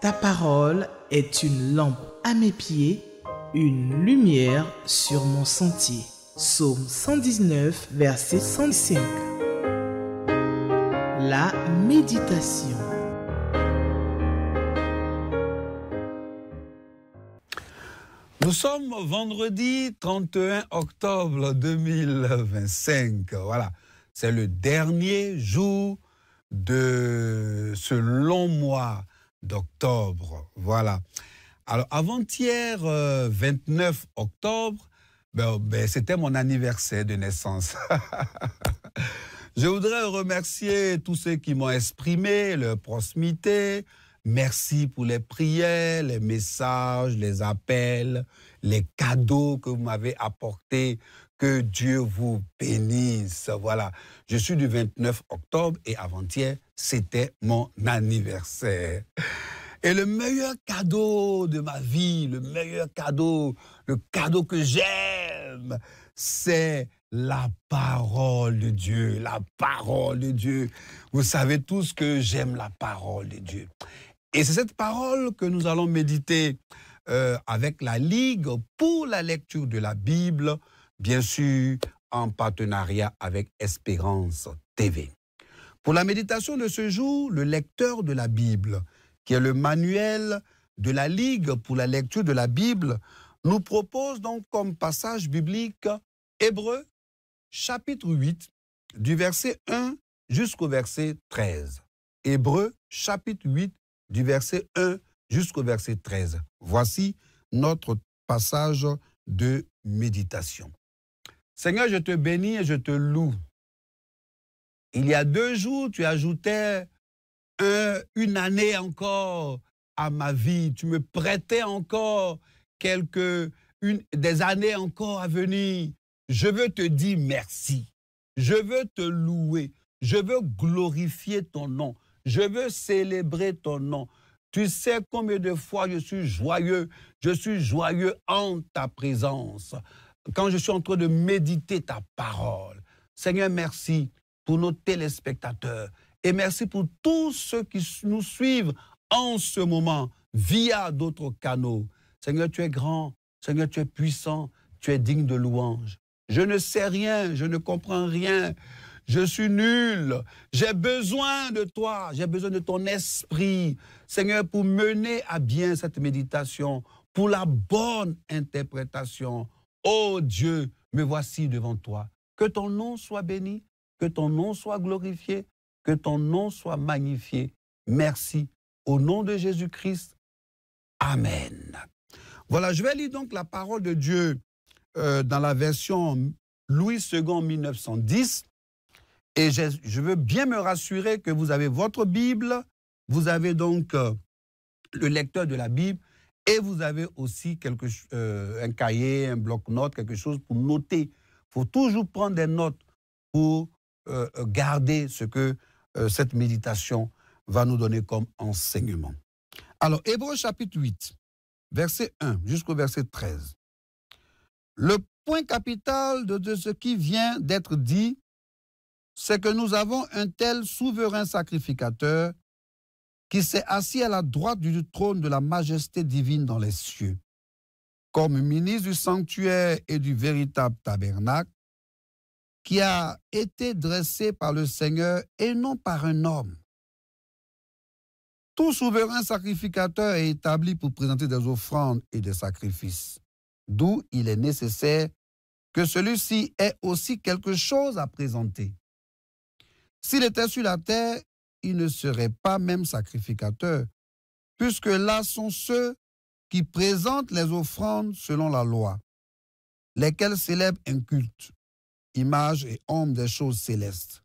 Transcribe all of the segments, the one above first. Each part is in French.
Ta parole est une lampe à mes pieds, une lumière sur mon sentier. Psaume 119, verset 105. La méditation. Nous sommes vendredi 31 octobre 2025. Voilà, c'est le dernier jour de ce long mois d'octobre. Voilà. Alors, avant-hier, 29 octobre, c'était mon anniversaire de naissance. Je voudrais remercier tous ceux qui m'ont exprimé leur proximité. Merci pour les prières, les messages, les appels, les cadeaux que vous m'avez apportés. Que Dieu vous bénisse. Voilà. Je suis du 29 octobre et avant-hier, c'était mon anniversaire. Et le meilleur cadeau de ma vie, le meilleur cadeau, le cadeau que j'aime, c'est la parole de Dieu, la parole de Dieu. Vous savez tous que j'aime la parole de Dieu. Et c'est cette parole que nous allons méditer avec la Ligue pour la lecture de la Bible, bien sûr en partenariat avec Espérance TV. Pour la méditation de ce jour, le lecteur de la Bible, qui est le manuel de la Ligue pour la lecture de la Bible, nous propose donc comme passage biblique Hébreux, chapitre 8, du verset 1 jusqu'au verset 13. Hébreux, chapitre 8, du verset 1 jusqu'au verset 13. Voici notre passage de méditation. Seigneur, je te bénis et je te loue. Il y a 2 jours, tu ajoutais une année encore à ma vie. Tu me prêtais encore des années encore à venir. Je veux te dire merci. Je veux te louer. Je veux glorifier ton nom. Je veux célébrer ton nom. Tu sais combien de fois je suis joyeux en ta présence. Quand je suis en train de méditer ta parole. Seigneur, merci pour nos téléspectateurs. Et merci pour tous ceux qui nous suivent en ce moment via d'autres canaux. Seigneur, tu es grand. Seigneur, tu es puissant. Tu es digne de louange. Je ne sais rien. Je ne comprends rien. Je suis nul. J'ai besoin de toi. J'ai besoin de ton esprit. Seigneur, pour mener à bien cette méditation, pour la bonne interprétation. Oh Dieu, me voici devant toi. Que ton nom soit béni. Que ton nom soit glorifié. Que ton nom soit magnifié. Merci. Au nom de Jésus-Christ. Amen. Voilà, je vais lire donc la parole de Dieu dans la version Louis II 1910. Et je veux bien me rassurer que vous avez votre Bible, vous avez donc le lecteur de la Bible et vous avez aussi un cahier, un bloc-notes, quelque chose pour noter. Il faut toujours prendre des notes pour garder ce que cette méditation va nous donner comme enseignement. Alors, Hébreux chapitre 8, verset 1 jusqu'au verset 13. Le point capital de ce qui vient d'être dit, c'est que nous avons un tel souverain sacrificateur qui s'est assis à la droite du trône de la majesté divine dans les cieux, comme ministre du sanctuaire et du véritable tabernacle, qui a été dressé par le Seigneur et non par un homme. Tout souverain sacrificateur est établi pour présenter des offrandes et des sacrifices, d'où il est nécessaire que celui-ci ait aussi quelque chose à présenter. S'il était sur la terre, il ne serait pas même sacrificateur, puisque là sont ceux qui présentent les offrandes selon la loi, lesquels célèbrent un culte, image et ombre des choses célestes.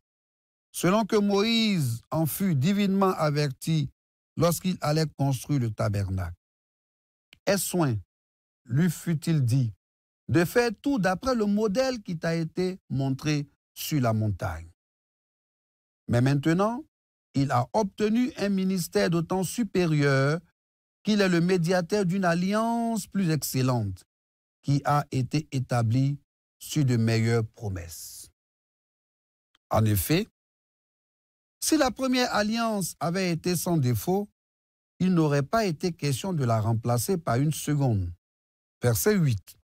Selon que Moïse en fut divinement averti lorsqu'il allait construire le tabernacle. Aie soin, lui fut-il dit, de faire tout d'après le modèle qui t'a été montré sur la montagne. Mais maintenant, il a obtenu un ministère d'autant supérieur qu'il est le médiateur d'une alliance plus excellente qui a été établie sur de meilleures promesses. En effet, si la première alliance avait été sans défaut, il n'aurait pas été question de la remplacer par une seconde. Verset 8.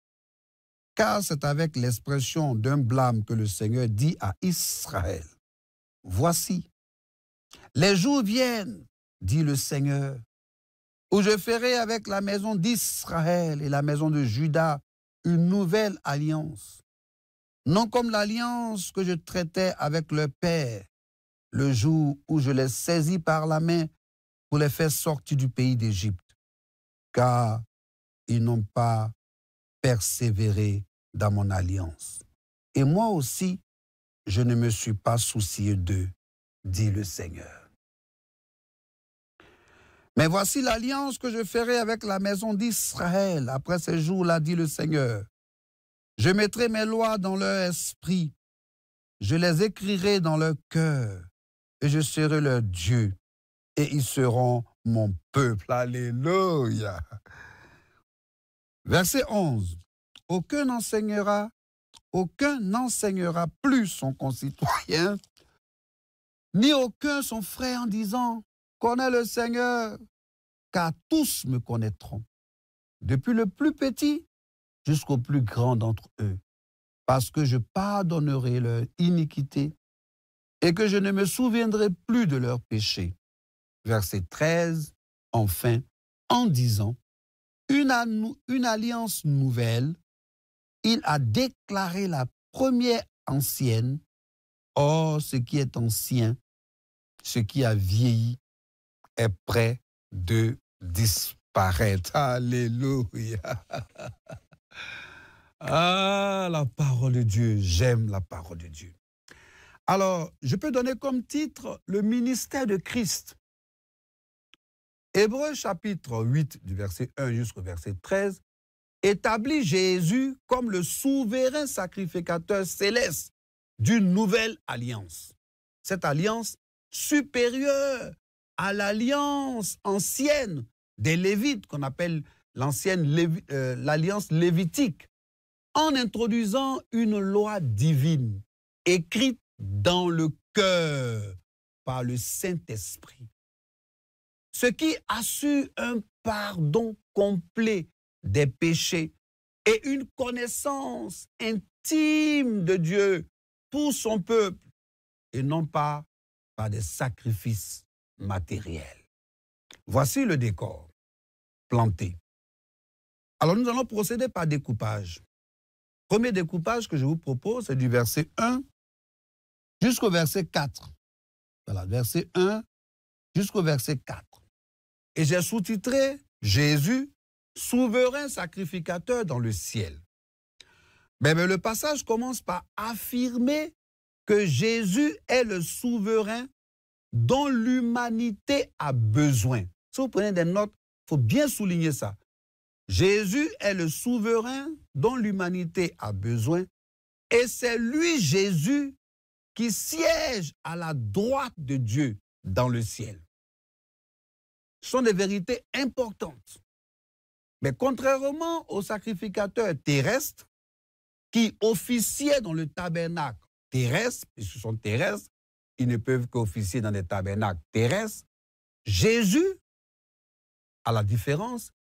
Car c'est avec l'expression d'un blâme que le Seigneur dit à Israël, « Voici, les jours viennent, dit le Seigneur, où je ferai avec la maison d'Israël et la maison de Juda une nouvelle alliance, non comme l'alliance que je traitais avec leur père, le jour où je les saisis par la main pour les faire sortir du pays d'Égypte, car ils n'ont pas persévéré dans mon alliance. Et moi aussi, je ne me suis pas soucié d'eux, dit le Seigneur. Mais voici l'alliance que je ferai avec la maison d'Israël après ces jours-là, dit le Seigneur. Je mettrai mes lois dans leur esprit, je les écrirai dans leur cœur, et je serai leur Dieu, et ils seront mon peuple. Alléluia. Verset 11. Aucun n'enseignera plus son concitoyen, ni aucun son frère en disant, connais le Seigneur, car tous me connaîtront, depuis le plus petit jusqu'au plus grand d'entre eux, parce que je pardonnerai leur iniquité et que je ne me souviendrai plus de leurs péchés. Verset 13, enfin, en disant, une alliance nouvelle, il a déclaré la première ancienne. Or, ce qui est ancien, ce qui a vieilli, est prêt de disparaître. Alléluia. Ah, la parole de Dieu, j'aime la parole de Dieu. Alors, je peux donner comme titre le ministère de Christ. Hébreux chapitre 8, du verset 1 jusqu'au verset 13, établit Jésus comme le souverain sacrificateur céleste d'une nouvelle alliance. Cette alliance supérieure à l'alliance ancienne des Lévites, qu'on appelle l'alliance lévitique, en introduisant une loi divine, écrite dans le cœur par le Saint-Esprit, ce qui assure un pardon complet des péchés et une connaissance intime de Dieu pour son peuple, et non pas par des sacrifices matériels. Voici le décor planté. Alors nous allons procéder par découpage. Premier découpage que je vous propose, c'est du verset 1 jusqu'au verset 4. Voilà, verset 1 jusqu'au verset 4. Et j'ai sous-titré Jésus, souverain sacrificateur dans le ciel. Mais le passage commence par affirmer que Jésus est le souverain dont l'humanité a besoin. Si vous prenez des notes, il faut bien souligner ça. Jésus est le souverain dont l'humanité a besoin, et c'est lui, Jésus, qui siège à la droite de Dieu dans le ciel. Ce sont des vérités importantes. Mais contrairement aux sacrificateurs terrestres qui officiaient dans le tabernacle terrestre, puisqu'ils sont terrestres, ils ne peuvent qu'officier dans des tabernacles terrestres, Jésus, à la différence,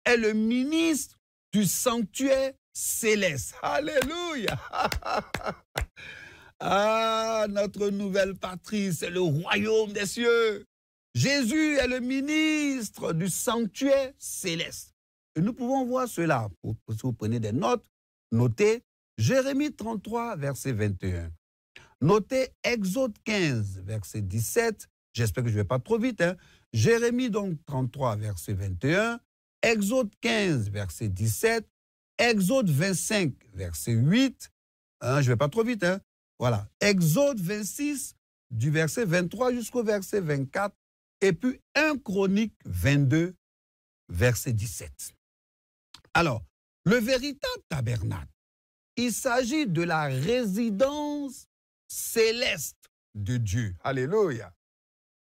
est le ministre du sanctuaire céleste. Alléluia! Ah, notre nouvelle patrie, c'est le royaume des cieux. Jésus est le ministre du sanctuaire céleste. Et nous pouvons voir cela. Si vous prenez des notes, notez Jérémie 33, verset 21. Notez Exode 15, verset 17. J'espère que je ne vais pas trop vite. Jérémie donc 33, verset 21. Exode 15, verset 17. Exode 25, verset 8. Je ne vais pas trop vite. Voilà. Exode 26, du verset 23 jusqu'au verset 24. Et puis 1 Chronique 22, verset 17. Alors, le véritable tabernacle, il s'agit de la résidence céleste de Dieu. Alléluia.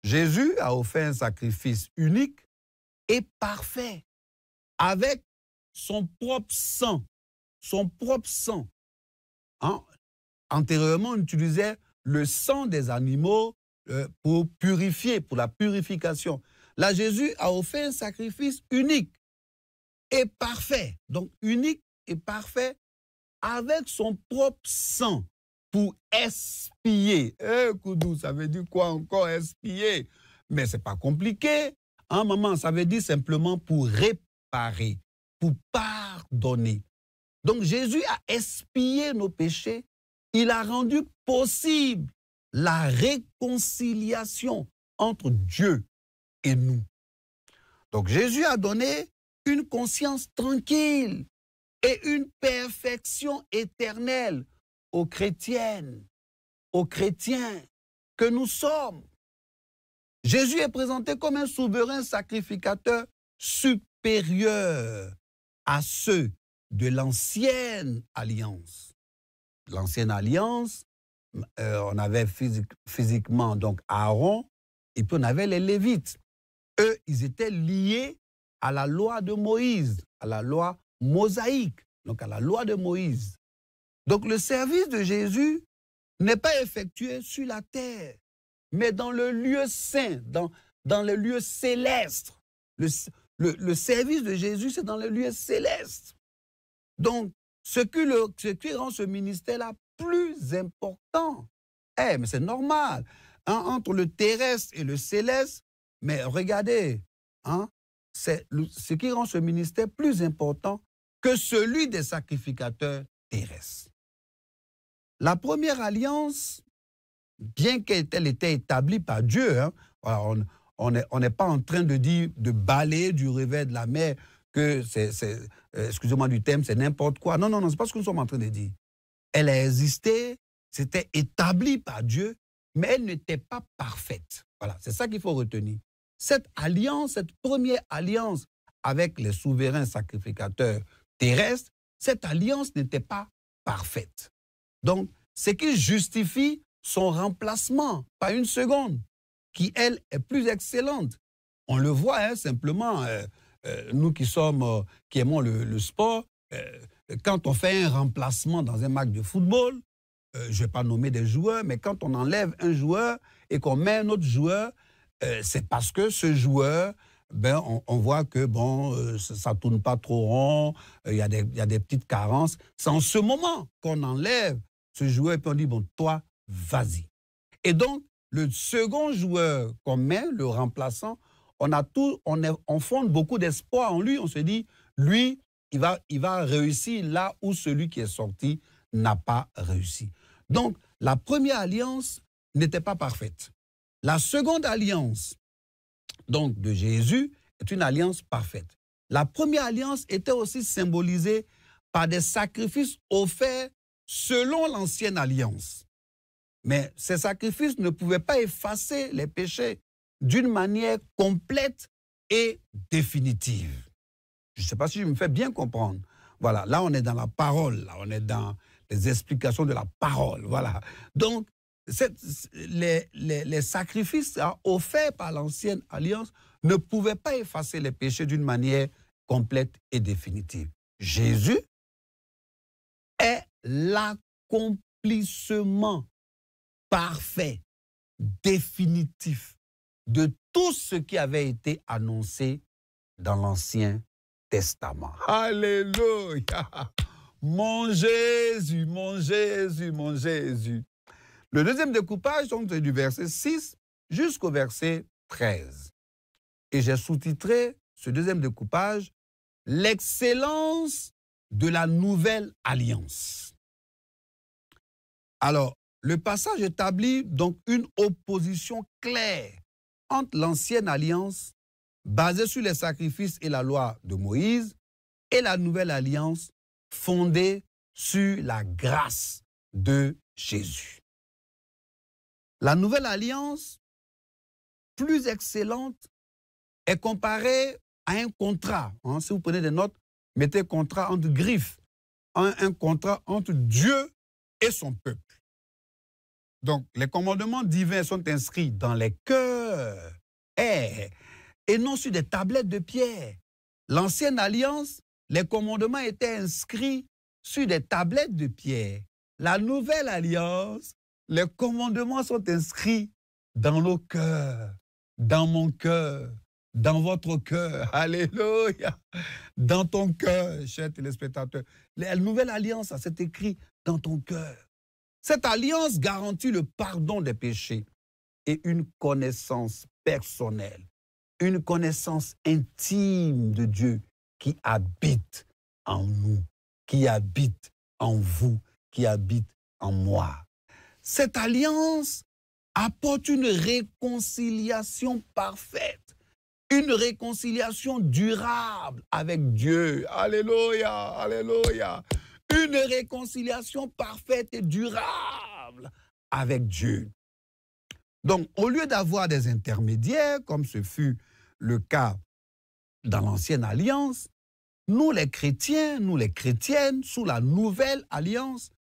Jésus a offert un sacrifice unique et parfait avec son propre sang. Son propre sang. Antérieurement, on utilisait le sang des animaux pour purifier, pour la purification. Là, Jésus a offert un sacrifice unique et parfait. Donc, unique et parfait avec son propre sang pour expier. Koudou, ça veut dire quoi encore, expier? Mais ce n'est pas compliqué. Hein, maman, ça veut dire simplement pour réparer, pour pardonner. Donc, Jésus a expié nos péchés. Il a rendu possible la réconciliation entre Dieu et nous. Donc, Jésus a donné une conscience tranquille et une perfection éternelle aux chrétiennes, aux chrétiens que nous sommes. Jésus est présenté comme un souverain sacrificateur supérieur à ceux de l'ancienne alliance. L'ancienne alliance, on avait physiquement donc Aaron, et puis on avait les Lévites. Eux, ils étaient liés à la loi de Moïse, à la loi mosaïque, donc à la loi de Moïse. Donc le service de Jésus n'est pas effectué sur la terre, mais dans le lieu saint, dans le lieu céleste. Le service de Jésus, c'est dans le lieu céleste. Donc, ce qui rend ce ministère-là plus important, mais c'est normal, hein, entre le terrestre et le céleste, mais regardez, hein, c'est ce qui rend ce ministère plus important que celui des sacrificateurs terrestres. La première alliance, bien qu'elle était établie par Dieu, hein, voilà, on n'est pas en train de dire, de balayer du revers de la mer que excusez-moi du terme, c'est n'importe quoi. Non, c'est pas ce que nous sommes en train de dire. Elle a existé, c'était établi par Dieu, mais elle n'était pas parfaite. Voilà, c'est ça qu'il faut retenir. Cette alliance, cette première alliance avec les souverains sacrificateurs terrestres, cette alliance n'était pas parfaite. Donc, ce qui justifie son remplacement, pas une seconde, qui, elle, est plus excellente. On le voit, hein, simplement, nous qui aimons le sport, quand on fait un remplacement dans un match de football, je ne vais pas nommer des joueurs, mais quand on enlève un joueur et qu'on met un autre joueur, c'est parce que ce joueur, on voit que ça ne tourne pas trop rond, il y a des petites carences. C'est en ce moment qu'on enlève ce joueur et puis on dit, toi, vas-y. Et donc, le second joueur qu'on met, le remplaçant, on fonde beaucoup d'espoir en lui. On se dit, lui, il va réussir là où celui qui est sorti n'a pas réussi. Donc, la première alliance n'était pas parfaite. La seconde alliance, donc de Jésus, est une alliance parfaite. La première alliance était aussi symbolisée par des sacrifices offerts selon l'ancienne alliance. Mais ces sacrifices ne pouvaient pas effacer les péchés d'une manière complète et définitive. Je ne sais pas si je me fais bien comprendre. Voilà, là on est dans la parole, là on est dans les explications de la parole. Voilà. Donc, les sacrifices offerts par l'ancienne alliance ne pouvaient pas effacer les péchés d'une manière complète et définitive. Jésus est l'accomplissement parfait, définitif de tout ce qui avait été annoncé dans l'Ancien Testament. Alléluia! Mon Jésus, mon Jésus, mon Jésus. Le deuxième découpage, donc, c'est du verset 6 jusqu'au verset 13. Et j'ai sous-titré ce deuxième découpage « L'excellence de la nouvelle alliance ». Alors, le passage établit donc une opposition claire entre l'ancienne alliance basée sur les sacrifices et la loi de Moïse et la nouvelle alliance fondée sur la grâce de Jésus. La nouvelle alliance, plus excellente, est comparée à un contrat. Si vous prenez des notes, mettez contrat entre griffes. Un contrat entre Dieu et son peuple. Donc, les commandements divins sont inscrits dans les cœurs et non sur des tablettes de pierre. L'ancienne alliance, les commandements étaient inscrits sur des tablettes de pierre. La nouvelle alliance, les commandements sont inscrits dans nos cœurs, dans mon cœur, dans votre cœur. Alléluia. Dans ton cœur, chers téléspectateurs. La nouvelle alliance, c'est écrit dans ton cœur. Cette alliance garantit le pardon des péchés et une connaissance personnelle, une connaissance intime de Dieu qui habite en nous, qui habite en vous, qui habite en moi. Cette alliance apporte une réconciliation parfaite, une réconciliation durable avec Dieu. Alléluia, alléluia. Une réconciliation parfaite et durable avec Dieu. Donc, au lieu d'avoir des intermédiaires, comme ce fut le cas dans l'Ancienne Alliance, nous les chrétiens, nous les chrétiennes, sous la Nouvelle Alliance,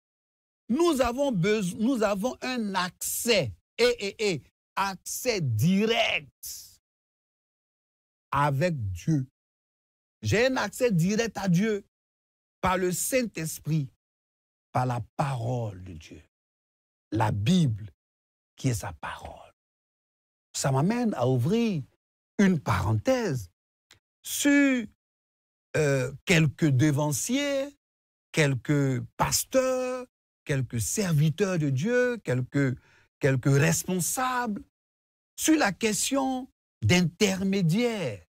nous avons un accès, accès direct avec Dieu. J'ai un accès direct à Dieu par le Saint-Esprit, par la parole de Dieu. La Bible, qui est sa parole. Ça m'amène à ouvrir une parenthèse sur quelques devanciers, quelques pasteurs, quelques serviteurs de Dieu, quelques responsables, sur la question d'intermédiaire.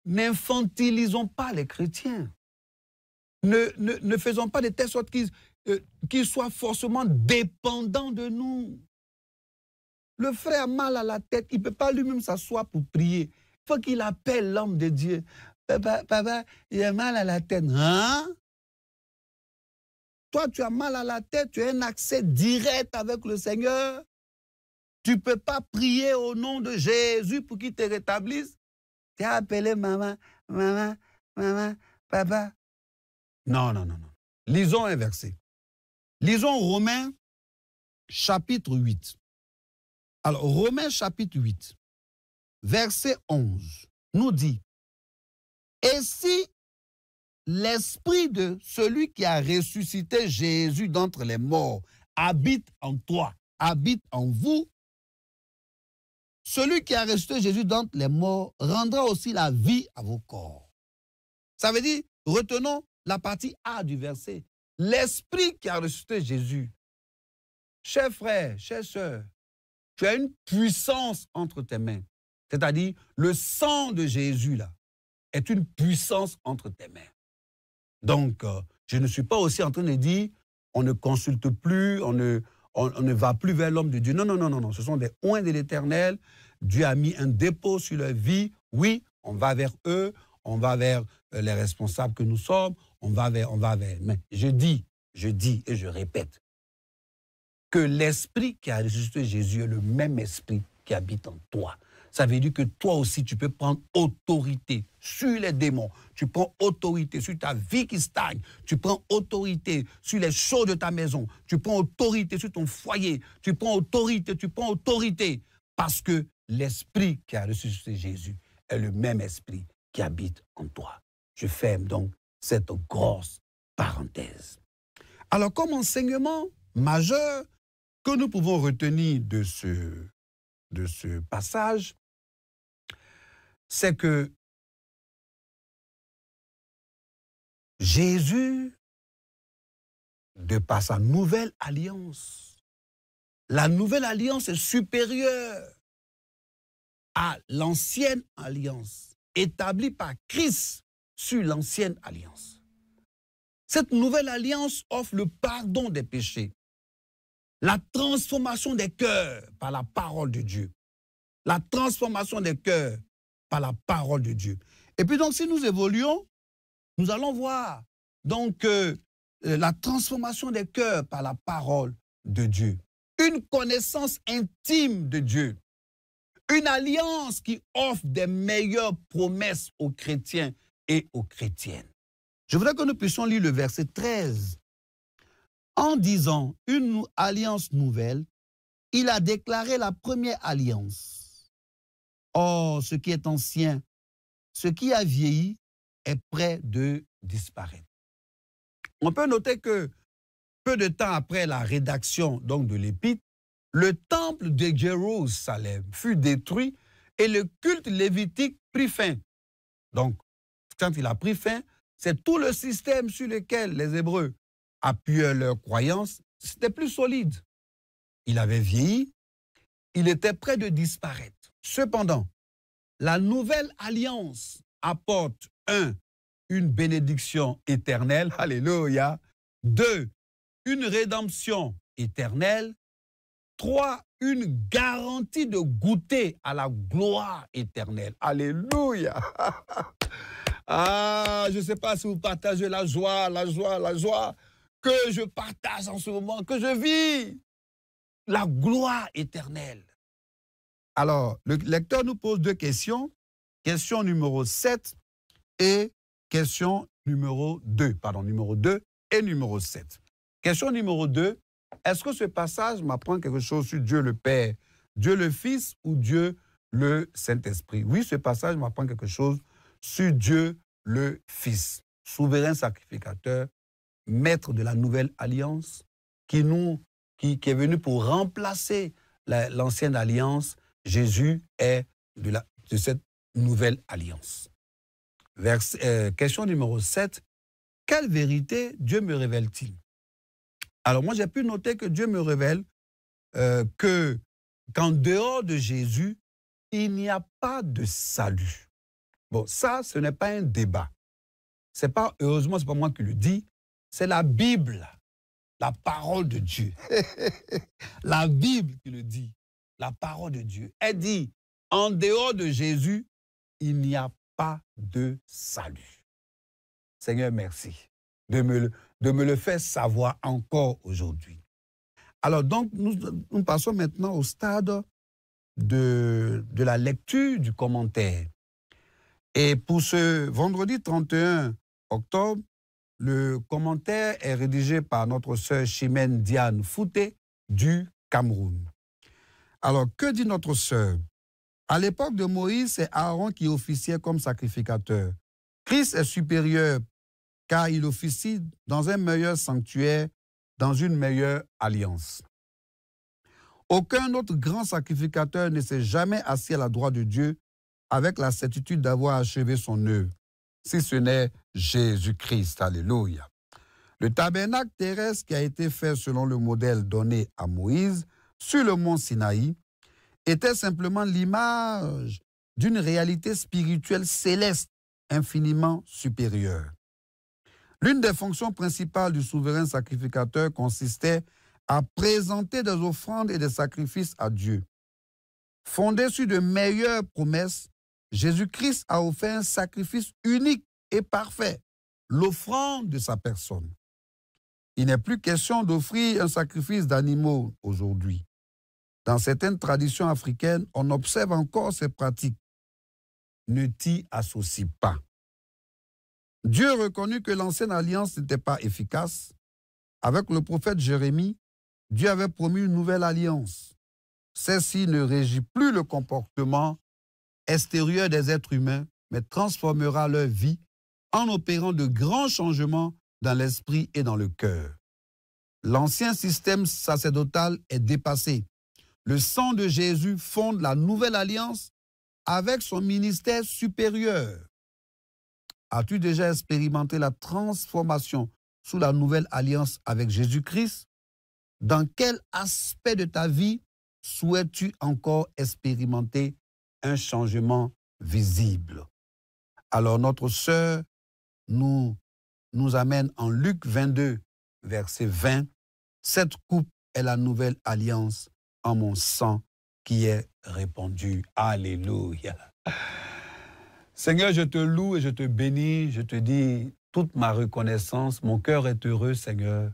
N'infantilisons pas les chrétiens. Ne faisons pas de telle sorte qu'ils soient forcément dépendants de nous. Le frère a mal à la tête, il ne peut pas lui-même s'asseoir pour prier. Il faut qu'il appelle l'homme de Dieu. Papa, il a mal à la tête. Hein? Toi, tu as mal à la tête, tu as un accès direct avec le Seigneur. Tu ne peux pas prier au nom de Jésus pour qu'il te rétablisse. Tu as appelé maman, papa. Non. Lisons un verset. Lisons Romains chapitre 8. Alors, Romains chapitre 8, verset 11, nous dit, « Et si l'esprit de celui qui a ressuscité Jésus d'entre les morts habite en toi, habite en vous, celui qui a ressuscité Jésus d'entre les morts rendra aussi la vie à vos corps. » Ça veut dire, retenons la partie A du verset. L'esprit qui a ressuscité Jésus. Chers frères, chères sœurs, tu as une puissance entre tes mains. C'est-à-dire, le sang de Jésus, là, est une puissance entre tes mains. Donc, je ne suis pas aussi en train de dire, on ne consulte plus, on ne va plus vers l'homme de Dieu. Non. Ce sont des oints de l'Éternel. Dieu a mis un dépôt sur leur vie. Oui, on va vers eux, on va vers les responsables que nous sommes, on va vers. Mais je dis et je répète, que l'esprit qui a ressuscité Jésus est le même esprit qui habite en toi. Ça veut dire que toi aussi, tu peux prendre autorité sur les démons. Tu prends autorité sur ta vie qui stagne. Tu prends autorité sur les choses de ta maison. Tu prends autorité sur ton foyer. Tu prends autorité. Parce que l'esprit qui a ressuscité Jésus est le même esprit qui habite en toi. Je ferme donc cette grosse parenthèse. Alors, comme enseignement majeur que nous pouvons retenir de ce passage, c'est que Jésus, de par sa nouvelle alliance, la nouvelle alliance est supérieure à l'ancienne alliance, établie par Christ sur l'ancienne alliance. Cette nouvelle alliance offre le pardon des péchés, la transformation des cœurs par la parole de Dieu. La transformation des cœurs par la parole de Dieu. Et puis donc, si nous évoluons, nous allons voir donc la transformation des cœurs par la parole de Dieu. Une connaissance intime de Dieu. Une alliance qui offre des meilleures promesses aux chrétiens et aux chrétiennes. Je voudrais que nous puissions lire le verset 13. En disant une alliance nouvelle, il a déclaré la première alliance. Or, ce qui est ancien, ce qui a vieilli, est près de disparaître. On peut noter que peu de temps après la rédaction donc, de l'épître, le temple de Jérusalem fut détruit et le culte lévitique prit fin. Donc, quand il a pris fin, c'est tout le système sur lequel les Hébreux appuyaient leurs croyances, c'était plus solide. Il avait vieilli, il était près de disparaître. Cependant, la nouvelle alliance apporte une bénédiction éternelle, alléluia. 2, une rédemption éternelle. 3, une garantie de goûter à la gloire éternelle. Alléluia. Ah, je ne sais pas si vous partagez la joie que je partage en ce moment, que je vis. La gloire éternelle. Alors, le lecteur nous pose 2 questions. Question numéro 7 et question numéro 2. Pardon, numéro 2 et numéro 7. Question numéro 2. Est-ce que ce passage m'apprend quelque chose sur Dieu le Père, Dieu le Fils ou Dieu le Saint-Esprit? Oui, ce passage m'apprend quelque chose sur Dieu le Fils, souverain sacrificateur, maître de la nouvelle alliance, qui est venu pour remplacer l'ancienne alliance. Jésus est de cette nouvelle alliance. Question numéro 7. Quelle vérité Dieu me révèle-t-il? Alors moi, j'ai pu noter que Dieu me révèle qu'en dehors de Jésus, il n'y a pas de salut. Bon, ça, ce n'est pas un débat. Heureusement, ce n'est pas moi qui le dis, c'est la Bible, la parole de Dieu. La Bible qui le dit, la parole de Dieu. Elle dit, en dehors de Jésus, il n'y a pas de salut. Seigneur, merci de me le faire savoir encore aujourd'hui. Alors donc, nous passons maintenant au stade de la lecture du commentaire. Et pour ce vendredi 31 octobre, le commentaire est rédigé par notre sœur Chimène Diane Fouté du Cameroun. Alors, que dit notre sœur? À l'époque de Moïse, c'est Aaron qui officiait comme sacrificateur. Christ est supérieur car il officie dans un meilleur sanctuaire, dans une meilleure alliance. Aucun autre grand sacrificateur ne s'est jamais assis à la droite de Dieu avec la certitude d'avoir achevé son œuvre, si ce n'est Jésus-Christ. Alléluia. Le tabernacle terrestre qui a été fait selon le modèle donné à Moïse sur le mont Sinaï était simplement l'image d'une réalité spirituelle céleste infiniment supérieure. L'une des fonctions principales du souverain sacrificateur consistait à présenter des offrandes et des sacrifices à Dieu. Fondé sur de meilleures promesses, Jésus-Christ a offert un sacrifice unique et parfait, l'offrande de sa personne. Il n'est plus question d'offrir un sacrifice d'animaux aujourd'hui. Dans certaines traditions africaines, on observe encore ces pratiques. Ne t'y associe pas. Dieu reconnut que l'ancienne alliance n'était pas efficace. Avec le prophète Jérémie, Dieu avait promis une nouvelle alliance. Celle-ci ne régit plus le comportement extérieur des êtres humains, mais transformera leur vie en opérant de grands changements dans l'esprit et dans le cœur. L'ancien système sacerdotal est dépassé. Le sang de Jésus fonde la nouvelle alliance avec son ministère supérieur. As-tu déjà expérimenté la transformation sous la nouvelle alliance avec Jésus-Christ? Dans quel aspect de ta vie souhaites-tu encore expérimenter un changement visible? Alors notre sœur nous amène en Luc 22, verset 20. Cette coupe est la nouvelle alliance en mon sang qui est répandu. Alléluia. Seigneur, je te loue et je te bénis, je te dis toute ma reconnaissance. Mon cœur est heureux, Seigneur,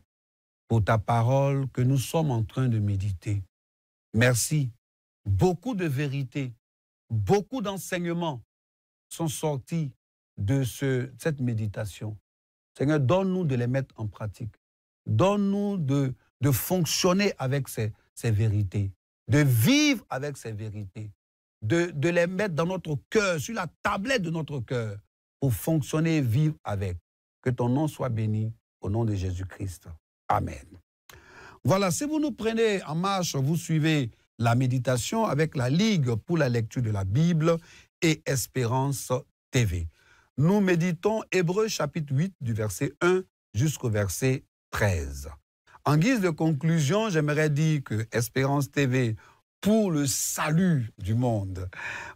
pour ta parole que nous sommes en train de méditer. Merci. Beaucoup de vérités, beaucoup d'enseignements sont sortis de cette méditation. Seigneur, donne-nous de les mettre en pratique. Donne-nous de fonctionner avec ces vérités, de vivre avec ces vérités, de les mettre dans notre cœur, sur la tablette de notre cœur, pour fonctionner et vivre avec. Que ton nom soit béni au nom de Jésus-Christ. Amen. Voilà, si vous nous prenez en marche, vous suivez la méditation avec la Ligue pour la lecture de la Bible et Espérance TV. Nous méditons Hébreux chapitre 8 du verset 1 jusqu'au verset 13. En guise de conclusion, j'aimerais dire que Espérance TV pour le salut du monde.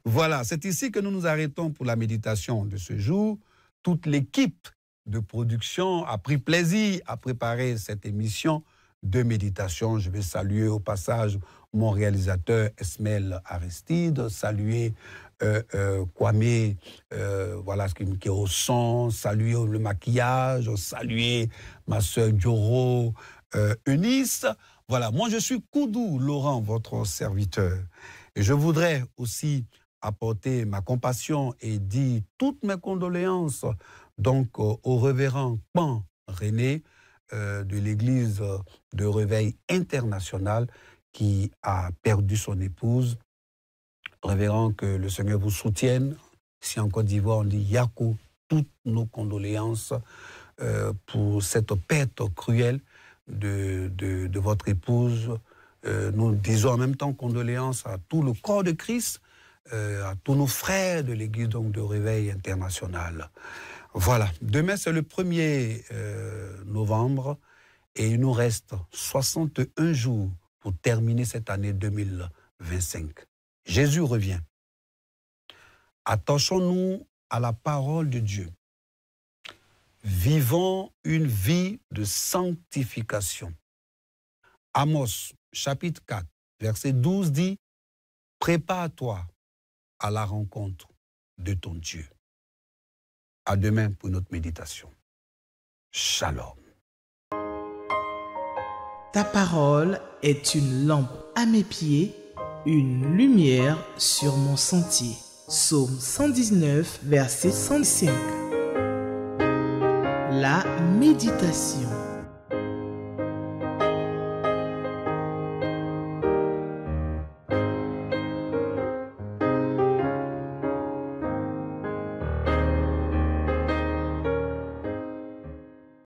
Voilà, c'est ici que nous nous arrêtons pour la méditation de ce jour. Toute l'équipe de production a pris plaisir à préparer cette émission de méditation. Je vais saluer au passage mon réalisateur Esmel Aristide, saluer Kwame, voilà, qui est au son, saluer le maquillage, saluer ma sœur Dioro, Eunice. Voilà, moi je suis Koudou Laurent, votre serviteur. Et je voudrais aussi apporter ma compassion et dire toutes mes condoléances donc au révérend Pan René de l'église de Réveil International qui a perdu son épouse. Révérend, que le Seigneur vous soutienne. Si en Côte d'Ivoire on dit Yakou, toutes nos condoléances pour cette perte cruelle de votre épouse. Nous disons en même temps condoléances à tout le corps de Christ, à tous nos frères de l'église donc de Réveil International. Voilà, demain c'est le 1er novembre et il nous reste 61 jours pour terminer cette année 2025. Jésus revient. Attachons-nous à la parole de Dieu. Vivons une vie de sanctification. Amos, chapitre 4, verset 12 dit « Prépare-toi à la rencontre de ton Dieu. » À demain pour notre méditation. Shalom. Ta parole est une lampe à mes pieds, une lumière sur mon sentier. Psaume 119, verset 105. La méditation.